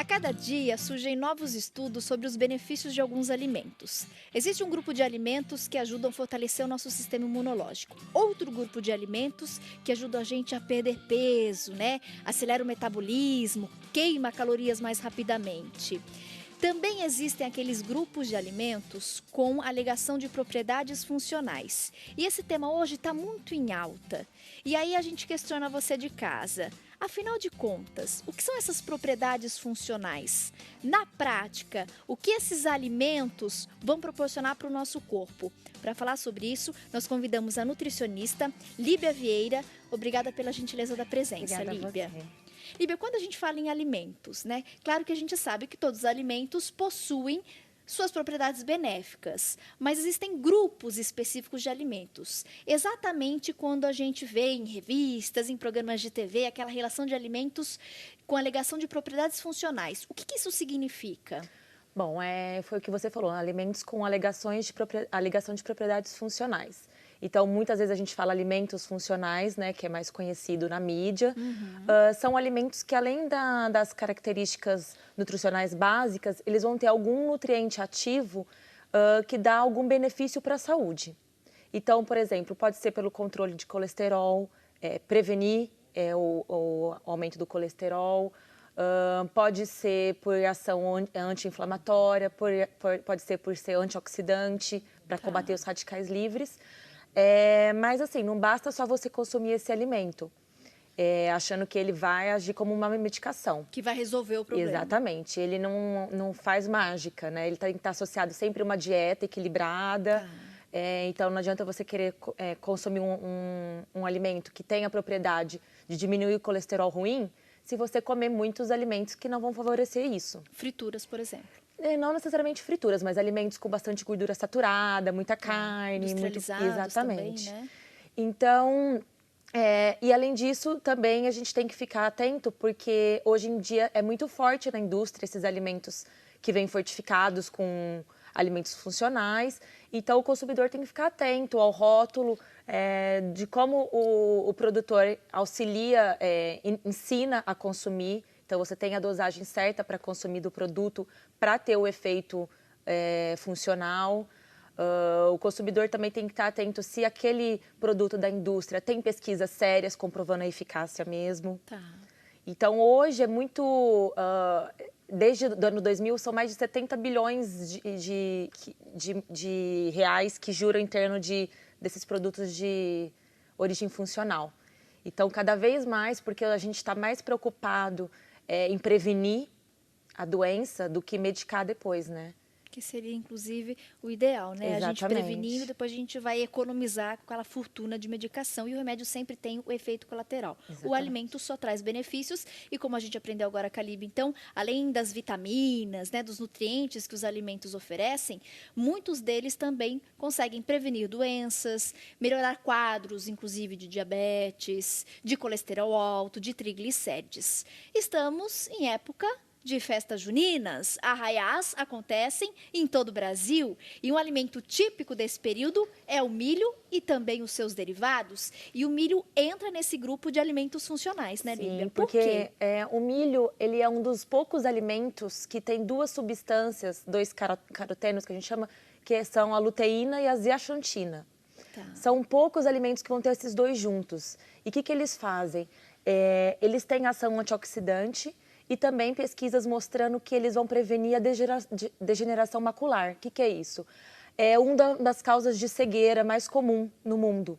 A cada dia surgem novos estudos sobre os benefícios de alguns alimentos. Existe um grupo de alimentos que ajudam a fortalecer o nosso sistema imunológico. Outro grupo de alimentos que ajudam a gente a perder peso, né? Acelera o metabolismo, queima calorias mais rapidamente. Também existem aqueles grupos de alimentos com alegação de propriedades funcionais. E esse tema hoje está muito em alta. E aí a gente questiona você de casa. Afinal de contas, o que são essas propriedades funcionais? Na prática, o que esses alimentos vão proporcionar para o nosso corpo? Para falar sobre isso, nós convidamos a nutricionista Líbia Vieira. Obrigada pela gentileza da presença, Obrigada a Líbia. você. Líbia, quando a gente fala em alimentos, né? Claro que a gente sabe que todos os alimentos possuem suas propriedades benéficas, mas existem grupos específicos de alimentos. Exatamente quando a gente vê em revistas, em programas de TV, aquela relação de alimentos com alegação de propriedades funcionais. O que isso significa? Bom, foi o que você falou, alimentos com alegação de propriedades funcionais. Então, muitas vezes a gente fala alimentos funcionais, né, que é mais conhecido na mídia. São alimentos que, além das características nutricionais básicas, eles vão ter algum nutriente ativo que dá algum benefício para a saúde. Então, por exemplo, pode ser pelo controle de colesterol, prevenir o aumento do colesterol. Pode ser por ação anti-inflamatória, pode ser por ser antioxidante, para combater os radicais livres. Mas assim, não basta só você consumir esse alimento, achando que ele vai agir como uma medicação. Que vai resolver o problema. Exatamente, ele não faz mágica, né? Ele tem que estar associado sempre a uma dieta equilibrada. Então, não adianta você querer consumir um alimento que tenha a propriedade de diminuir o colesterol ruim, se você comer muitos alimentos que não vão favorecer isso. Frituras, por exemplo. Não necessariamente frituras, mas alimentos com bastante gordura saturada, muita carne. Industrializados Exatamente. também, né? Então, e além disso, também a gente tem que ficar atento, porque hoje em dia é muito forte na indústria esses alimentos que vêm fortificados com alimentos funcionais. Então, o consumidor tem que ficar atento ao rótulo, de como o produtor auxilia, ensina a consumir. Então, você tem a dosagem certa para consumir do produto para ter o efeito funcional. O consumidor também tem que estar atento se aquele produto da indústria tem pesquisas sérias comprovando a eficácia mesmo. Então, hoje é muito... desde o ano 2000, são mais de 70 bilhões de reais que giram em torno desses produtos de origem funcional. Então, cada vez mais, porque a gente está mais preocupado em prevenir a doença do que medicar depois, né? Que seria, inclusive, o ideal, né? Exatamente. A gente prevenindo, depois a gente vai economizar com aquela fortuna de medicação e o remédio sempre tem o efeito colateral. Exatamente. O alimento só traz benefícios e, como a gente aprendeu agora com a Líbia, então, além das vitaminas, né, dos nutrientes que os alimentos oferecem, muitos deles também conseguem prevenir doenças, melhorar quadros, inclusive de diabetes, de colesterol alto, de triglicérides. Estamos em época de festas juninas. Arraiás acontecem em todo o Brasil e um alimento típico desse período é o milho e também os seus derivados. E o milho entra nesse grupo de alimentos funcionais, né, Líbia? Sim, Por quê? porque o milho ele é um dos poucos alimentos que tem duas substâncias, dois carotenos que a gente chama, que são a luteína e a zeaxantina. São poucos alimentos que vão ter esses dois juntos. E o que eles fazem? Eles têm ação antioxidante e também pesquisas mostrando que eles vão prevenir a degeneração macular. O que é isso? É uma das causas de cegueira mais comum no mundo.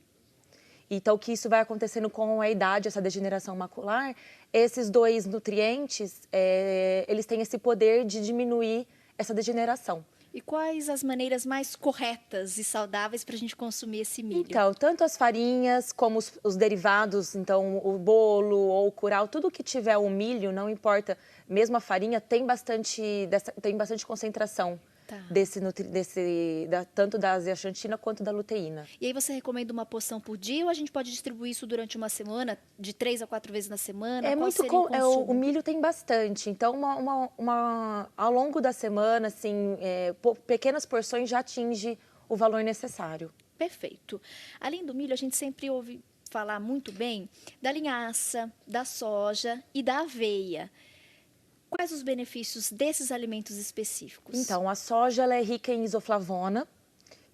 Então, que isso vai acontecendo com a idade, essa degeneração macular, esses dois nutrientes, eles têm esse poder de diminuir essa degeneração. E quais as maneiras mais corretas e saudáveis para a gente consumir esse milho? Então, tanto as farinhas como os derivados, então o bolo ou o curau, tudo que tiver o milho, não importa, mesmo a farinha tem bastante concentração tanto da zeaxantina quanto da luteína. E aí você recomenda uma porção por dia ou a gente pode distribuir isso durante uma semana, de 3 a 4 vezes na semana? É Qual muito seria o consumo? o milho tem bastante, então ao longo da semana, assim, pequenas porções já atinge o valor necessário. Perfeito. Além do milho, a gente sempre ouve falar muito bem da linhaça, da soja e da aveia. Quais os benefícios desses alimentos específicos? Então, a soja ela é rica em isoflavona,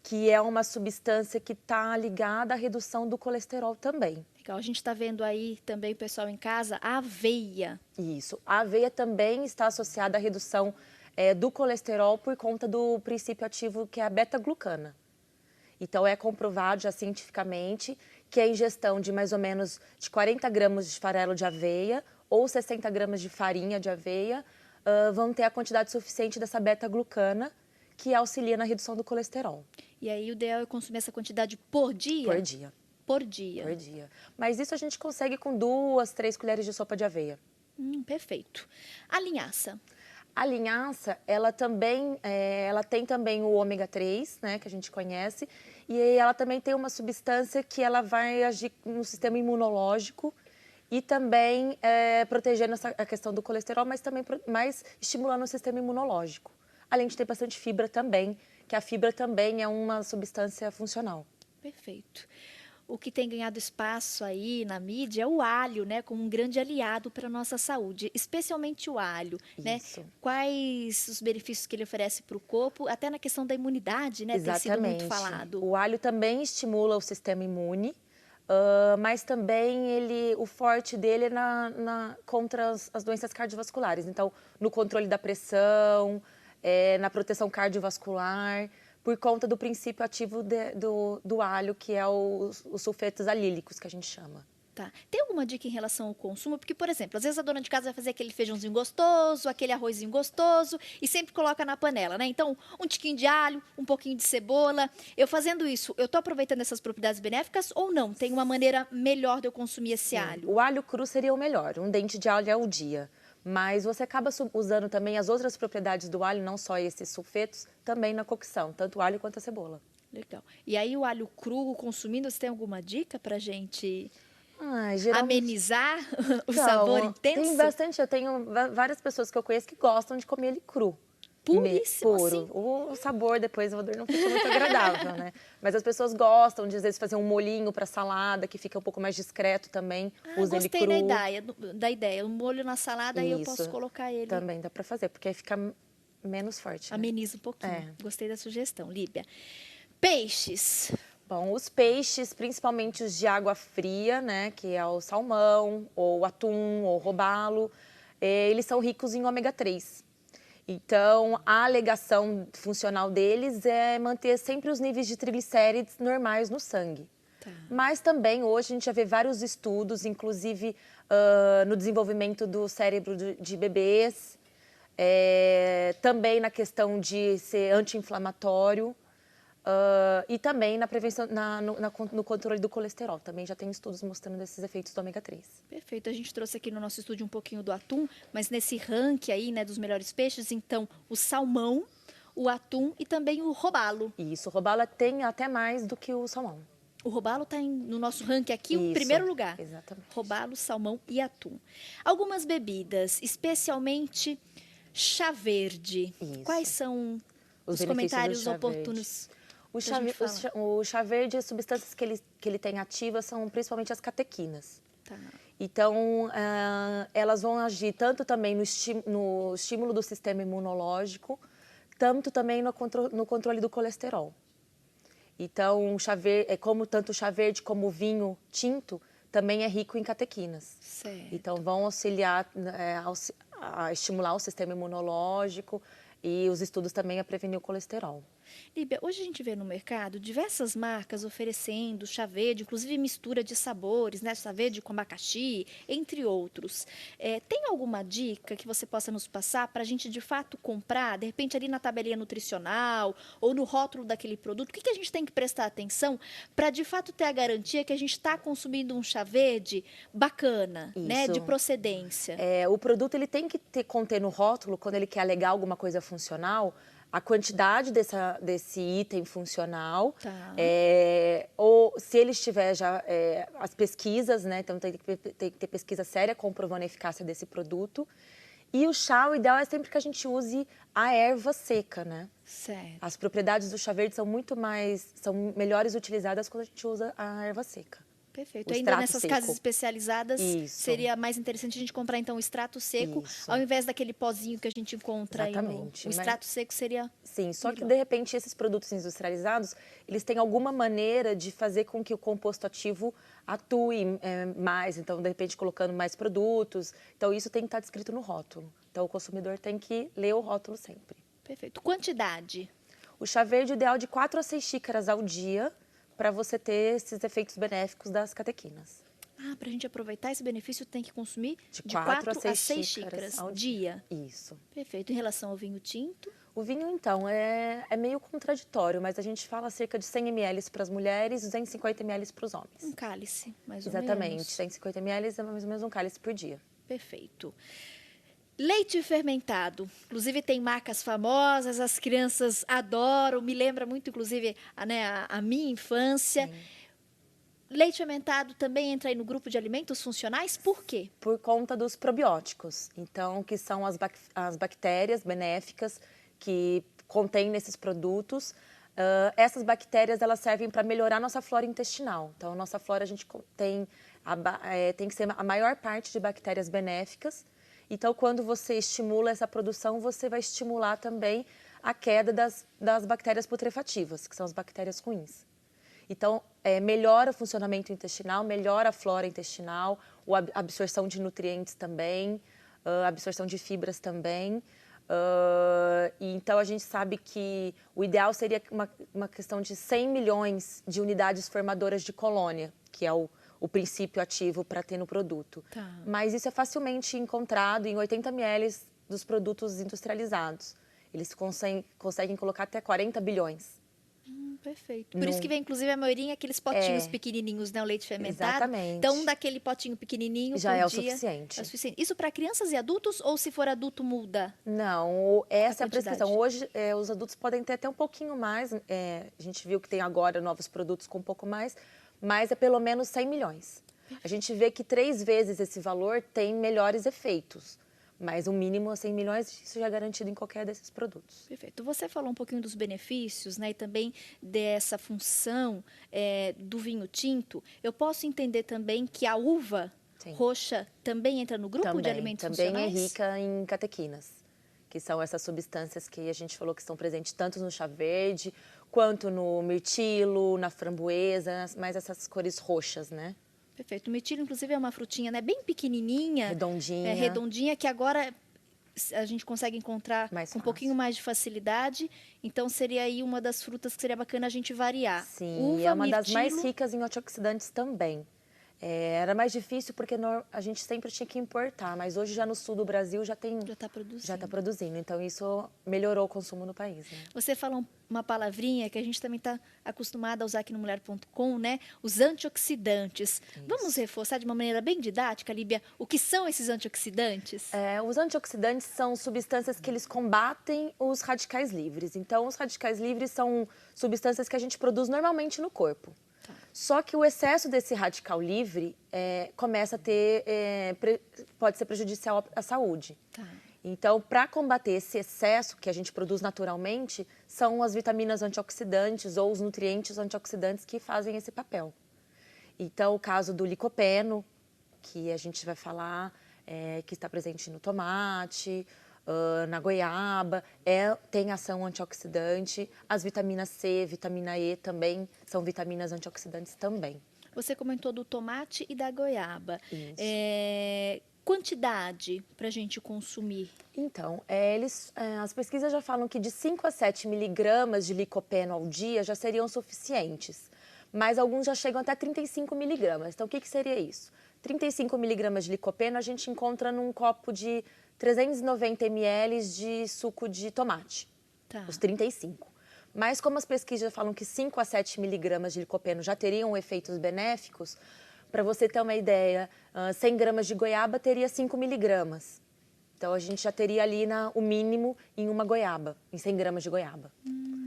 que é uma substância que está ligada à redução do colesterol também. Legal, a gente está vendo aí também, pessoal em casa, a aveia. Isso. A aveia também está associada à redução do colesterol por conta do princípio ativo que é a beta-glucana. Então, é comprovado já cientificamente que a ingestão de mais ou menos de 40 gramas de farelo de aveia ou 60 gramas de farinha de aveia vão ter a quantidade suficiente dessa beta-glucana que auxilia na redução do colesterol. E aí o ideal é consumir essa quantidade por dia? Por dia. Por dia. Por dia. Mas isso a gente consegue com 2, 3 colheres de sopa de aveia. Perfeito. A linhaça. A linhaça, ela tem também o ômega 3, né, que a gente conhece, e ela também tem uma substância que ela vai agir no sistema imunológico e também protegendo a questão do colesterol, mas também mais estimulando o sistema imunológico. Além de ter bastante fibra também, que a fibra também é uma substância funcional. Perfeito. O que tem ganhado espaço aí na mídia é o alho, né, como um grande aliado para a nossa saúde, especialmente o alho, né? Isso. Quais os benefícios que ele oferece para o corpo, até na questão da imunidade, né? Exatamente. Tem sido muito falado. O alho também estimula o sistema imune, mas também o forte dele é contra as doenças cardiovasculares. Então, no controle da pressão, na proteção cardiovascular, por conta do princípio ativo do alho, que é os sulfetos alílicos, que a gente chama. Tá. Tem alguma dica em relação ao consumo? Porque, por exemplo, às vezes a dona de casa vai fazer aquele feijãozinho gostoso, aquele arrozinho gostoso e sempre coloca na panela, né? Então, um tiquinho de alho, um pouquinho de cebola. Eu fazendo isso, eu tô aproveitando essas propriedades benéficas ou não? Tem uma maneira melhor de eu consumir esse alho? O alho cru seria o melhor, um dente de alho ao dia. Mas você acaba usando também as outras propriedades do alho, não só esses sulfetos, também na cocção, tanto o alho quanto a cebola. Legal. E aí o alho cru consumindo, você tem alguma dica pra gente Geralmente... amenizar o sabor intenso? Tem bastante, eu tenho várias pessoas que eu conheço que gostam de comer ele cru. Puríssimo, puro. assim? O sabor depois, o odor não fica muito agradável, né? Mas as pessoas gostam de, às vezes, fazer um molhinho para salada, que fica um pouco mais discreto também. Usa ele cru. Gostei da ideia. Um molho na salada, aí eu posso colocar ele. Também dá para fazer, porque aí fica menos forte. Né? Ameniza um pouquinho. Gostei da sugestão, Líbia. Peixes. Bom, os peixes, principalmente os de água fria, né? Que é o salmão, ou o atum, ou o robalo, eles são ricos em ômega 3. Então, a alegação funcional deles é manter sempre os níveis de triglicérides normais no sangue. Tá. Mas também, hoje, a gente já vê vários estudos, inclusive no desenvolvimento do cérebro de bebês, também na questão de ser anti-inflamatório e também na prevenção, no controle do colesterol. Também já tem estudos mostrando esses efeitos do ômega 3. Perfeito. A gente trouxe aqui no nosso estúdio um pouquinho do atum, mas nesse ranking aí, né, dos melhores peixes, então, o salmão, o atum e também o robalo. Isso, o robalo tem até mais do que o salmão. O robalo está no nosso ranking aqui, em primeiro lugar. Exatamente. Robalo, salmão e atum. Algumas bebidas, especialmente chá verde. Isso. Quais são os comentários oportunos? O chá verde, as substâncias que ele tem ativas são principalmente as catequinas. Tá. Então, elas vão agir tanto também no estímulo do sistema imunológico, tanto também no controle do colesterol. Então, tanto o chá verde como o vinho tinto também é rico em catequinas. Certo. Então, vão auxiliar a estimular o sistema imunológico e os estudos também a prevenir o colesterol. Líbia, hoje a gente vê no mercado diversas marcas oferecendo chá verde, inclusive mistura de sabores, né? Chá verde com abacaxi, entre outros. Tem alguma dica que você possa nos passar para a gente de fato comprar, de repente ali na tabelinha nutricional ou no rótulo daquele produto? O que a gente tem que prestar atenção para de fato ter a garantia que a gente está consumindo um chá verde bacana, né? De procedência? O produto ele tem que conter no rótulo, quando ele quer alegar alguma coisa funcional, a quantidade desse item funcional, tá. Ou se ele estiver já as pesquisas, né? Então tem que ter pesquisa séria comprovando a eficácia desse produto. E o chá, o ideal é sempre que a gente use a erva seca, né? Certo. As propriedades do chá verde são melhores utilizadas quando a gente usa a erva seca. Perfeito. O Ainda extrato nessas seco. casas especializadas, Isso. seria mais interessante a gente comprar, então, o extrato seco, Isso. ao invés daquele pozinho que a gente encontra aí Exatamente, o extrato seco seria Sim, só que melhor. de repente esses produtos industrializados, eles têm alguma maneira de fazer com que o composto ativo atue mais, então de repente colocando mais produtos. Então isso tem que estar descrito no rótulo. Então o consumidor tem que ler o rótulo sempre. Perfeito. Quantidade? O chá verde ideal de 4 a 6 xícaras ao dia para você ter esses efeitos benéficos das catequinas. Para a gente aproveitar esse benefício, tem que consumir de 4 4 a 6 xícaras ao dia. Isso. Perfeito. Em relação ao vinho tinto? O vinho, então, é meio contraditório, mas a gente fala cerca de 100 ml para as mulheres e 250 ml para os homens. Um cálice, mais ou Exatamente, menos. 150 ml é mais ou menos um cálice por dia. Perfeito. Leite fermentado. Inclusive, tem marcas famosas, as crianças adoram, me lembra muito, inclusive, a minha infância. Sim. Leite fermentado também entra aí no grupo de alimentos funcionais? Por quê? Por conta dos probióticos, então, que são as bactérias benéficas que contém nesses produtos. Essas bactérias, elas servem para melhorar nossa flora intestinal. Então, nossa flora, a gente tem que ser a maior parte de bactérias benéficas. Então, quando você estimula essa produção, você vai estimular também a queda das bactérias putrefativas, que são as bactérias ruins. Então, melhora o funcionamento intestinal, melhora a flora intestinal, a absorção de nutrientes também, a absorção de fibras também. Então, a gente sabe que o ideal seria uma questão de 100 milhões de unidades formadoras de colônia, que é o princípio ativo para ter no produto. Tá. Mas isso é facilmente encontrado em 80 ml dos produtos industrializados. Eles conseguem colocar até 40 bilhões. Perfeito. Por isso que vem, inclusive, a maioria aqueles potinhos pequenininhos, né? O leite fermentado. Exatamente. Então, daquele potinho pequenininho já por é o dia, suficiente. é o suficiente. Isso para crianças e adultos ou se for adulto muda? Não, essa é a quantidade. prescrição. Hoje, os adultos podem ter até um pouquinho mais. A gente viu que tem agora novos produtos com um pouco mais, mas é pelo menos 100 milhões. A gente vê que 3 vezes esse valor tem melhores efeitos. Mas o mínimo a 100 milhões, isso já é garantido em qualquer desses produtos. Perfeito. Você falou um pouquinho dos benefícios, né? E também dessa função do vinho tinto. Eu posso entender também que a uva roxa também entra no grupo de alimentos funcionais? Também é rica em catequinas, que são essas substâncias que a gente falou que estão presentes tanto no chá verde, quanto no mirtilo, na framboesa, mais essas cores roxas, né? Perfeito. O mirtilo, inclusive, é uma frutinha, né, bem pequenininha. Redondinha. Redondinha, que agora a gente consegue encontrar mais com um pouquinho mais de facilidade. Então, seria aí uma das frutas que seria bacana a gente variar. Sim, uva, é uma das mirtilo... mais ricas em antioxidantes também. Era mais difícil porque a gente sempre tinha que importar, mas hoje já no sul do Brasil já está produzindo. Já está produzindo, então isso melhorou o consumo no país. Né? Você fala uma palavrinha que a gente também está acostumada a usar aqui no Mulher.com, né? Os antioxidantes. Isso. Vamos reforçar de uma maneira bem didática, Líbia, o que são esses antioxidantes? Os antioxidantes são substâncias que eles combatem os radicais livres. Então, os radicais livres são substâncias que a gente produz normalmente no corpo. Só que o excesso desse radical livre começa a ter, pode ser prejudicial à saúde. Tá. Então, para combater esse excesso que a gente produz naturalmente, são as vitaminas antioxidantes ou os nutrientes antioxidantes que fazem esse papel. Então, o caso do licopeno, que a gente vai falar, que está presente no tomate, na goiaba, tem ação antioxidante. As vitaminas C, vitamina E também são vitaminas antioxidantes também. Você comentou do tomate e da goiaba. Isso. Quantidade para a gente consumir? Então, as pesquisas já falam que de 5 a 7 miligramas de licopeno ao dia já seriam suficientes. Mas alguns já chegam até 35 miligramas. Então, o que seria isso? 35 miligramas de licopeno a gente encontra num copo de 390 ml de suco de tomate, os 35. Mas como as pesquisas falam que 5 a 7 miligramas de licopeno já teriam efeitos benéficos, para você ter uma ideia, 100 gramas de goiaba teria 5 miligramas. Então, a gente já teria ali o mínimo em uma goiaba, em 100 gramas de goiaba.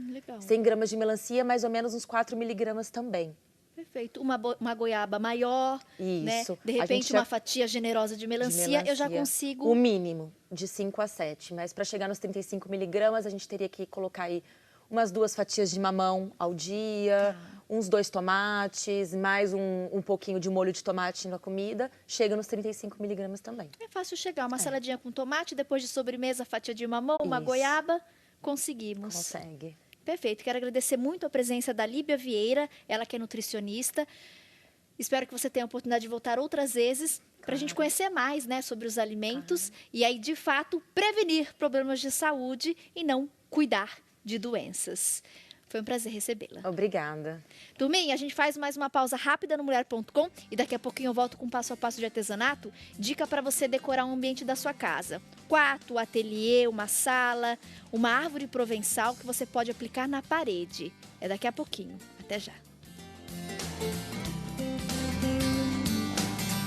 Legal. 100 gramas de melancia, mais ou menos uns 4 miligramas também. Perfeito. Uma goiaba maior, isso. Né? De repente, uma fatia generosa de melancia, eu já consigo... O mínimo, de 5 a 7. Mas para chegar nos 35 miligramas, a gente teria que colocar aí umas 2 fatias de mamão ao dia, uns 2 tomates, mais um pouquinho de molho de tomate na comida, chega nos 35 miligramas também. É fácil chegar, uma saladinha com tomate, depois de sobremesa, fatia de mamão, uma goiaba, conseguimos. Consegue. Perfeito, quero agradecer muito a presença da Líbia Vieira, ela que é nutricionista. Espero que você tenha a oportunidade de voltar outras vezes para a gente conhecer mais, né, sobre os alimentos e aí, de fato, prevenir problemas de saúde e não cuidar de doenças. Foi um prazer recebê-la. Obrigada. Turminha, a gente faz mais uma pausa rápida no mulher.com e daqui a pouquinho eu volto com passo a passo de artesanato. Dica para você decorar o ambiente da sua casa. Quarto, ateliê, uma sala, uma árvore provençal que você pode aplicar na parede. É daqui a pouquinho. Até já.